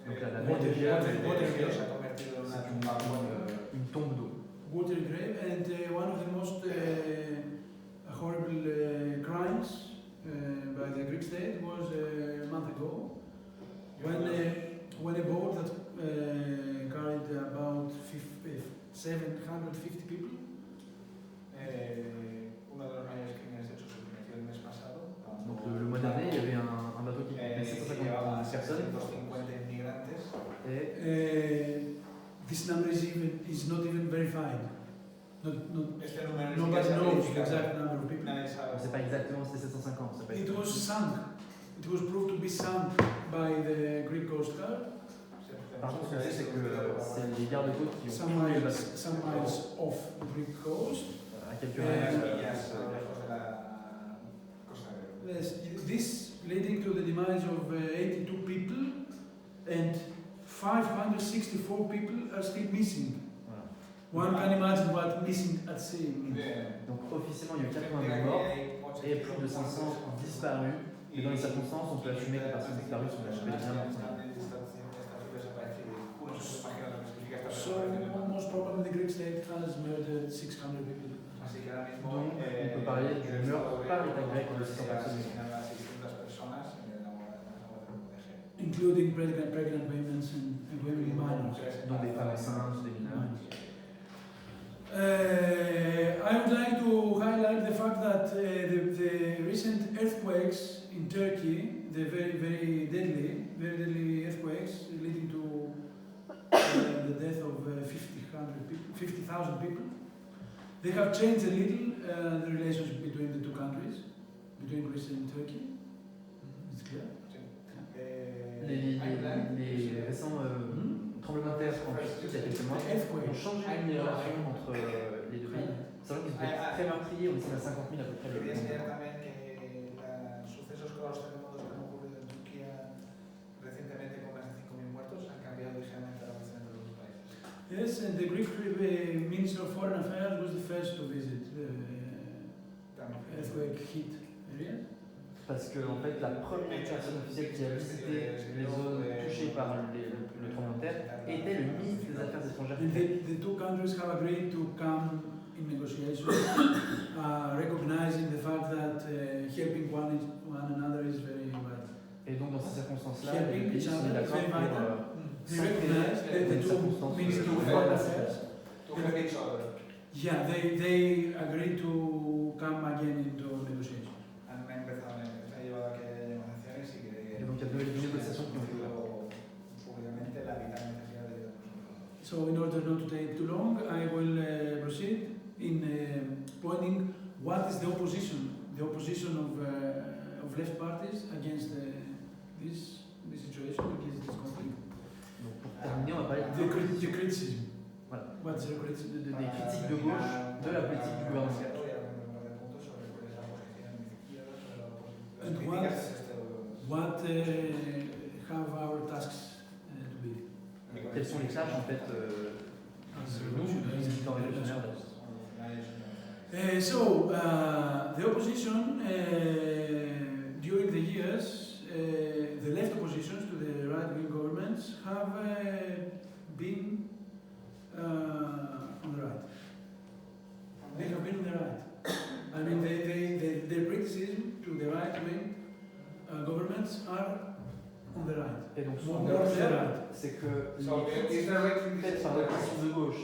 Donc la mer d'Aegean c'est une tombe d'eau. Water grave, and one of the most horrible crimes by the Greek state was a month ago when a boat that carried about 750 people. Uno de los mayores crímenes hechos se cometió el mes pasado. Donc le mois dernier, il y avait un bateau qui contenait 750 personnes. 750 inmigrantes. Et This number is not even verified. Este número Nobody knows the verificado. exact number of people. Nadie sabe. on ne sait pas exactement si c'était 750. Ça peut It être- was sunk. It was proved to be sunk by the Greek Coast Guard Par contre, ce qu'on sait, c'est que c'est les gardes-côtes qui ont some trouvé le miles, bateau some miles off the Greek coast. à quelques Unas milles. millas lejos de la costa griega. Yes, this leading to the demise of 82 people and 564 people are still missing. Voilà. One can imagine what missing at sea means. Donc officiellement, il y a eu 82 morts et plus de 500 disparus. Et dans les circonstances, on peut assumer que les personnes disparues sont bel et bien mortes. So most probably the Greek state has murdered 600 people, Donc, on peut parler du meurtre par l'État grec de 600 personnes. including pregnant women and women minors. Donc des femmes enceintes, des mineurs. I would like to highlight the fact that the recent earthquakes in Turkey, the very deadly earthquakes leading to the death of 50,000 people, they have changed a little the relationship between the two countries, between Greece and Turkey. It's clear. Les récents tremblements de terre en Turquie, il y a quelques mois, ont changé les relations entre les deux pays. Sachant qu'ils étaient très meurtriers, on estime à 50 000 à peu près. Quería enseñar también que los sucesos con los terremotos que han ocurrido en Turquía recientemente con más de 5.000 muertos han cambiado ligeramente la relación entre los dos países. Yes, and the Greek Minister of Foreign Affairs was the first to visit the earthquake hit areas. Parce que en fait, la première personne officielle qui a visité les zones touchées par le tremblement de terre était le ministre des Affaires étrangères. And the two countries have agreed to come in negotiations, recognizing the fact that helping one another is very vital. Et donc dans ces circonstances-là, Helping les pays each sont mis other is d'accord very pour vital. They s'entraider recognize dans the les two circonstances ministers of de foreign la affairs. To help each other. Yeah, they agreed to come again into negotiations. Han empezado, se ha llevado a que haya negociaciones y que Et donc il y a de négociations qui ont été faites. públicamente la vital necesidad de ayudarnos. So in order not to take too long, I will proceed in pointing what is the opposition of left parties against this situation, against this conflict. Donc pour terminer, on va parler The criticism. Voilà. What's the criticism? des critiques de gauche de la politique du gouvernement. And what have our tasks to be? Quelles sont les tâches en fait nous, les militants révolutionnaires So the opposition during the years, the left oppositions to the right-wing governments have been on the right. They have been on the right. I mean, their criticism to the right-wing governments are on the right. Et donc More souvent, on the right. c'est que les So, critiques is there faites par l'opposition de gauche,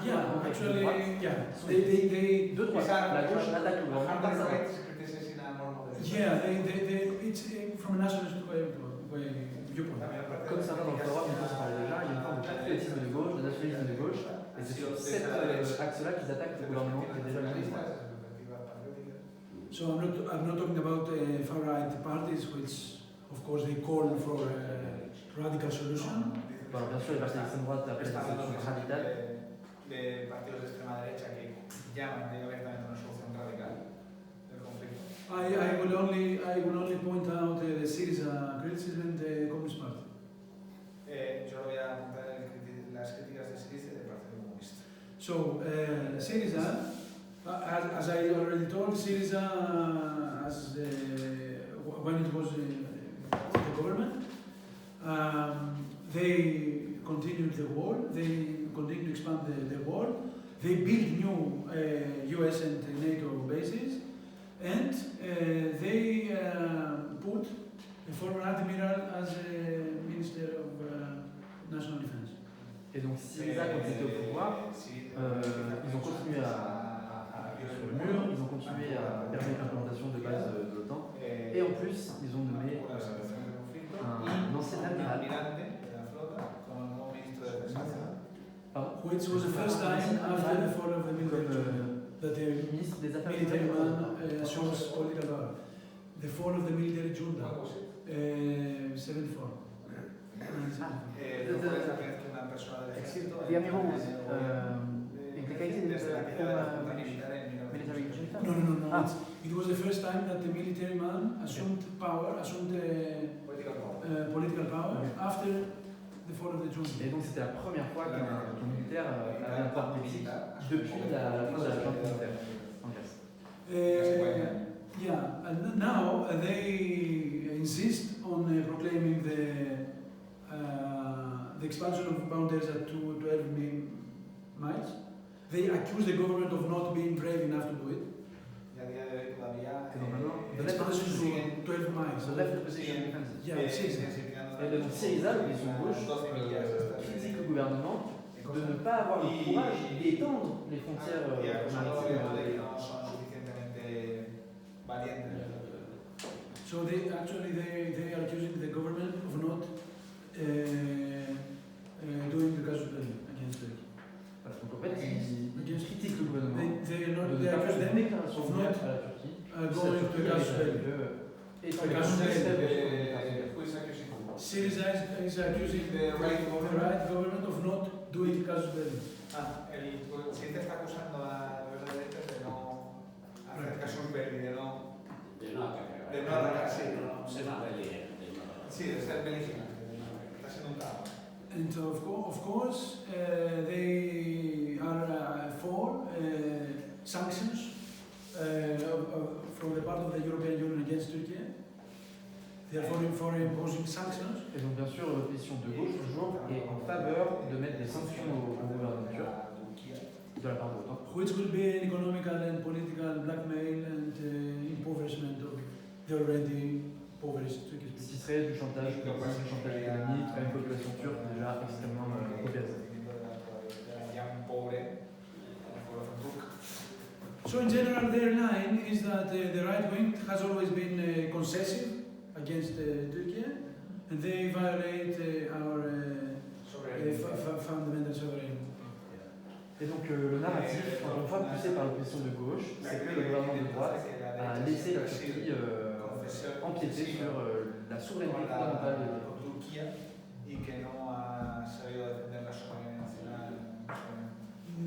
Yeah, actually, yeah. de droite, la gauche attaque le gouvernement comme ça. Yeah, it's from a nationalist viewpoint. Comme certains dans le forum, on s'en parlait déjà, il y a une forme de patriotisme de gauche, de nationalisme de gauche, et c'est sur cet axe-là qu'ils attaquent le gouvernement qui est déjà le même. So I'm not talking about far-right parties, which of course they call for a radical solution. Voilà, bien sûr, les partis d'extrême droite appellent à une solution radicale. De partidos de extrema derecha que llaman abiertamente a una solución radical del conflicto. I will only point out the Syriza criticism and the Communist Party. Yo lo voy a apuntar las críticas de Syriza y del Partido Comunista. So Syriza, as I already told, Syriza, when it was the government, they continued the war. They continued to expand the war. They built new US and NATO bases, and they put a former admiral as a Minister of National Defense. Et donc Syriza, quand ils étaient au pouvoir, ils ont continué à appuyer sur le mur, ils ont continué à permettre l'implantation de bases de l'OTAN, et en plus, ils ont nommé un ancien amiral. Which was the first time after the fall of the military that the ministre des Affaires military man étrangères. assumes political power. The fall of the military junta, 74. The amiral was implicated in the former military junta? No. It was the first time that the military man assumed power, political power after the fall of the junta. Et donc c'était la première fois qu'un militaire avait un pouvoir politique depuis la fin de la junte militaire en Grèce. Yeah, and now they insist on proclaiming the expansion of boundaries at 12 miles. They accuse the government of not being brave enough to do it. The left Expansion to 12 miles. The left opposition defenses. Yeah, Syriza. Et donc Syriza, l'opposition de gauche, critique le gouvernement de ne pas avoir le courage d'étendre les frontières maritimes. So they are accusing the government of not doing the casus belli against Turkey. Voilà, donc en fait, ils critiquent le gouvernement They de accuse ne pas faire them de déclaration of de guerre not à la Turquie. going to the casus belli. Syriza is accusing the right government of not doing the casus belli. El presidente está acusando a los derechos de no hacer casus belli, de no atacar, sí, de ser beligérante, está siendo un caos. And of course, they are for sanctions from the part of the European Union against Turkey. They are for imposing sanctions. Et donc bien sûr, l'opposition de gauche toujours est en faveur de mettre des sanctions au gouvernement turc de la part de l'OTAN. Which will be an economical and political blackmail and impoverishment of the already impoverished Turkish Ce people. qui serait du chantage politique, du chantage économique à une population turque déjà extrêmement obèse. So in general, their line is that the right wing has always been concessive against Turkey, and they violate our fundamental sovereignty. Et donc le narratif, encore une fois poussé par l'opposition de gauche, c'est que le gouvernement de droite a laissé la Turquie empiéter sur la souveraineté fondamentale de l'Europe.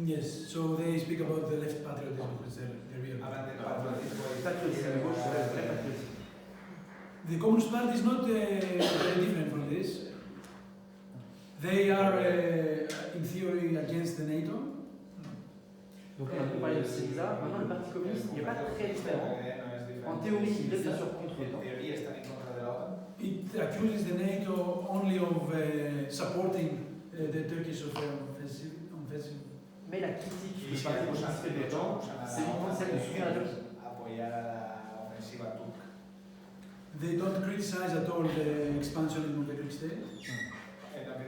Yes, so they speak about the left patriotism, which is the real. Patriotisme de gauche, c'est vrai patriotisme. The Communist Party is not very different from this. They are, in theory, against the NATO. Donc on a beaucoup parlé de Syriza, maintenant le Parti communiste n'est pas très différent. En théorie, il est bien sûr contre l'OTAN. It accuses the NATO only of supporting the Turkish offensive. Mais la critique du Parti communiste de l'OTAN, c'est uniquement celle de soutenir la Turquie. They don't criticize at all the expansion of the Greek state.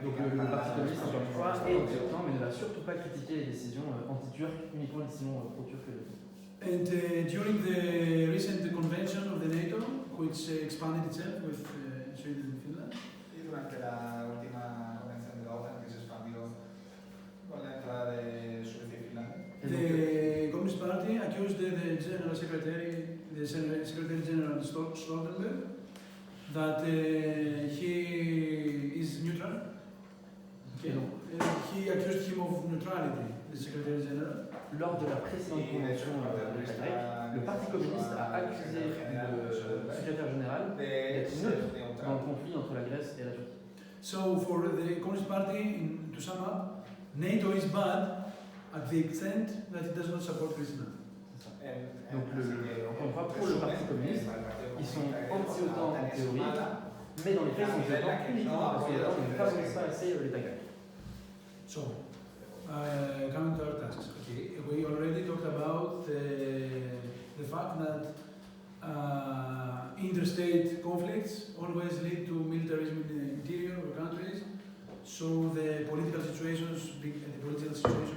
Donc le Parti communiste, encore une fois, est anti-OTAN, mais ne va surtout pas critiquer les décisions anti-turques, uniquement les décisions pro-turques. And during the recent convention of the NATO, which expanded itself with Sweden and Finland, Durante la última convención de la OTAN que se expandió con la entrada de Suecia y Finlandia. the Communist Party accused the General Secretary, the Secretary General Stoltenberg, that he is neutral. Okay. He accused him of neutrality, the Secretary General. Lors de la précédente convention de l'État grec, le Parti communiste a accusé le secrétaire général d'être neutre dans le conflit entre la Grèce et la Turquie. So for the Communist Party, to sum up, NATO is bad at the extent that it does not support Greece now. Donc encore une fois, pour le Parti communiste, ils sont anti-OTAN en théorie, mais dans les faits, ils sont anti-OTAN uniquement parce que l'OTAN ne favorise pas assez l'État grec. So, coming to our tasks, okay, we already talked about the fact that interstate conflicts always lead to militarism in the interior of countries, so the political situation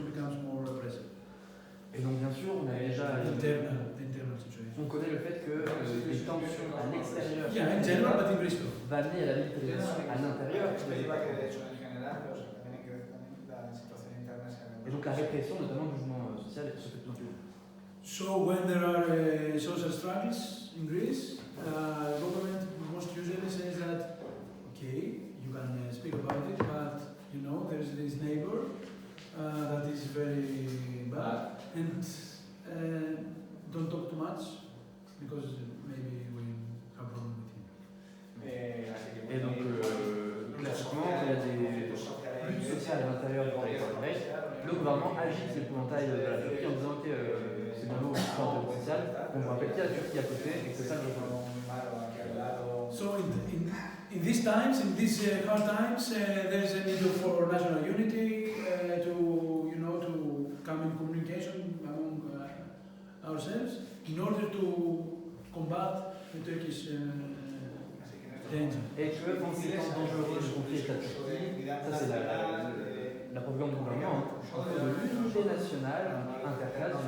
becomes more repressive. Et donc bien sûr, on a déjà Internal situation. on connaît le fait que les tensions à l'extérieur Yeah, in general, but in Greece too. va amener à la militarisation à l'intérieur. Et donc la répression, notamment du mouvement social, se fait de plus en plus. So when there are social struggles in Greece, government most usually says that, okay, you can speak about it, but you know there's this neighbor that is very bad, and don't talk too much because maybe we have a problem with him. Et donc classiquement, il y a des luttes sociales à l'intérieur du territoire grec. Le gouvernement agite l'épouvantail de la Turquie en disant que c'est bien beau l'histoire de social. On vous rappelle qu'il y a la Turquie à côté et que c'est ça le problème. So in these times, in these hard times, there's a need for national unity to come in communication among ourselves in order to combat the Turkish danger. Et que dans ces temps dangereux de conflit avec la Turquie, ça c'est la propagande du gouvernement, il faut de l'unité nationale, interclasse,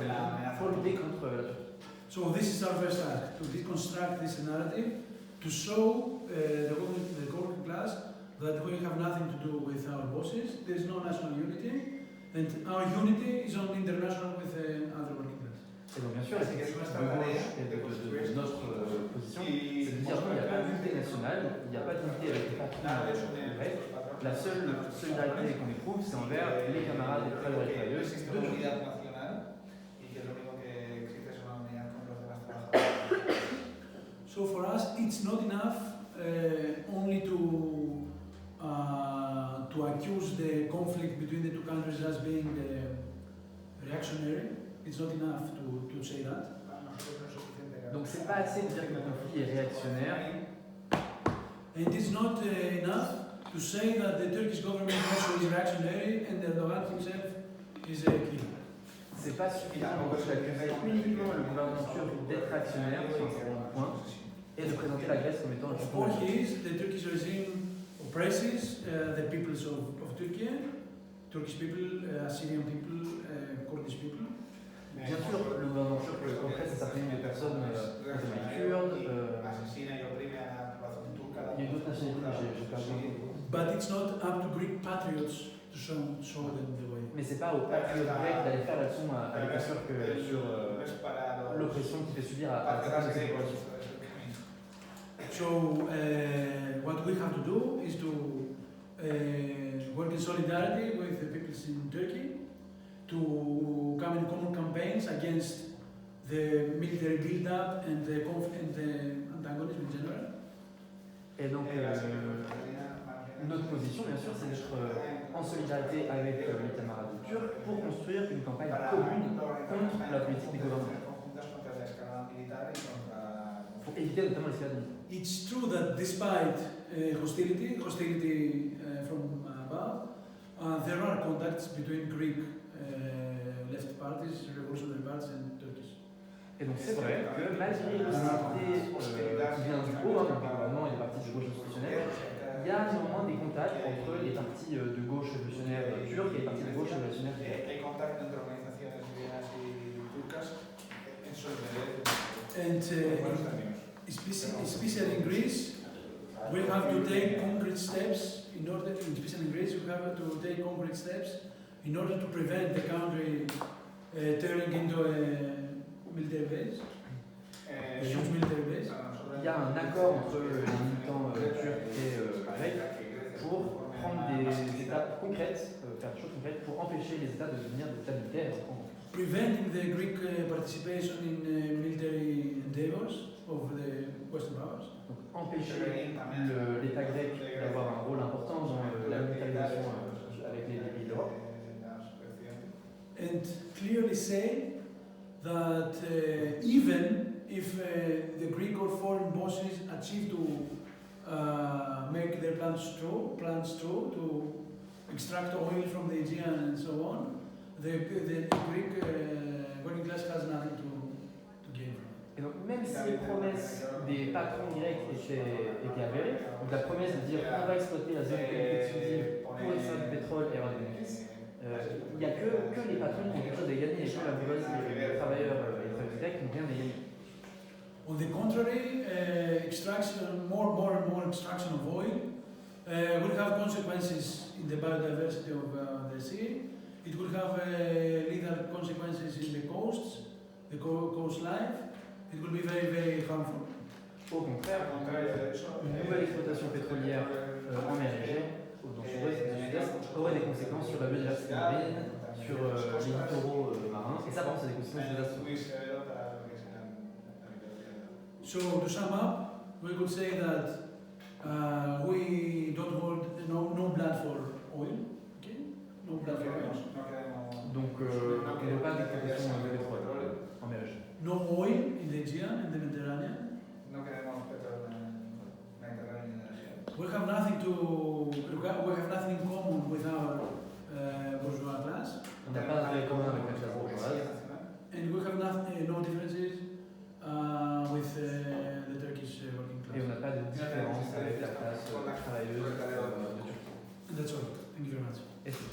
pour lutter contre la Turquie. So this is our first task, to deconstruct this narrative, to show the working class that we have nothing to do with our bosses, there is no national unity, and our unity is only international with other working class. Et donc bien sûr, l'effectif de gauche et de notre position, c'est de dire non, il n'y a pas d'unité nationale, il n'y a pas d'unité avec les patrons grecs. La seule solidarité qu'on éprouve, c'est envers les camarades des travailleurs et travailleuses de Turquie. So for us, it's not enough only to accuse the conflict between the two countries as being reactionary. It's not enough to say that. Donc c'est pas assez de dire que le conflit est réactionnaire. And it's not enough to say that the Turkish government also is reactionary and Erdogan himself is a killer. C'est pas suffisant d'accuser uniquement le gouvernement turc d'être réactionnaire sur un certain point et de présenter la Grèce comme étant un Of course, the Turkish regime oppresses the peoples of Turkey, Turkish people, Syrian people, Kurdish people. Bien sûr, le gouvernement turc oppresse un certain nombre de personnes, notamment les Kurdes. Il y a d'autres nationalités, j'ai perdu. But it's not up to Greek patriots to show them the way. Mais c'est pas aux patriotes grecs d'aller faire la leçon à l'État turc sur l'oppression qui fait subir à cette population. So what we have to do is to work in solidarity with the peoples in Turkey, to come in common campaigns against the military build-up and the antagonism in general. Et donc, notre position, bien sûr, c'est d'être en solidarité avec les camarades turcs pour construire une campagne commune contre la politique des gouvernements. Pour éviter notamment l'escalade militaire. It's true that despite hostility from above, there are contacts between Greek left parties, revolutionary parties, and Turkish. Et donc c'est vrai que malgré l'hostilité qui vient du haut, donc des gouvernements et des partis de gauche institutionnelle, il y a néanmoins des contacts entre les partis de gauche révolutionnaires turcs et les partis de gauche révolutionnaires grecs. And especially in Greece, we have to take concrete steps in order to prevent the country turning into a military base, a huge military base. Il y a un accord entre les militants turcs et grecs pour prendre des étapes concrètes, faire des choses concrètes pour empêcher les États de devenir des États militaires. Preventing the Greek participation in military endeavors of the Western powers. Donc empêcher l'État grec d'avoir un rôle important dans la militarisation avec les pays d'Europe. And clearly say that even if the Greek or foreign bosses achieve to make their plans true, to extract oil from the Aegean and so on, the Greek working class has nothing to gain from it. Et donc, même si les promesses des patrons grecs étaient avérées, donc la promesse de dire on va exploiter la zone économique exclusive pour extraire du pétrole et avoir des bénéfices, il n'y a que les patrons qui ont quelque chose à gagner, et que la bourgeoisie et les travailleurs grecs qui n'ont rien à gagner. On the contrary, more and more extraction of oil will have consequences in the biodiversity of the sea. It will have lethal consequences in the coasts, the coast life. It will be very, very harmful. Au contraire, une nouvelle exploitation pétrolière en mer Égée, dans le sud-ouest et sud-est, aurait des conséquences sur la biodiversité marine, sur les littoraux marins, et ça, par contre, c'est des conséquences désastreuses. So, to sum up, we could say that we don't hold no blood for oil. Okay? No blood for oil. Donc, on n'a pas d'exploitation de pétrole en mer Égée. No oil in the Aegean and the Mediterranean. We have nothing in common with our bourgeois class. On n'a pas d'intérêt commun avec la classe bourgeoise. And we have no differences with the Turkish working class. Et on n'a pas de différence avec la classe travailleuse de Turquie. And that's all. Thank you very much. Et c'est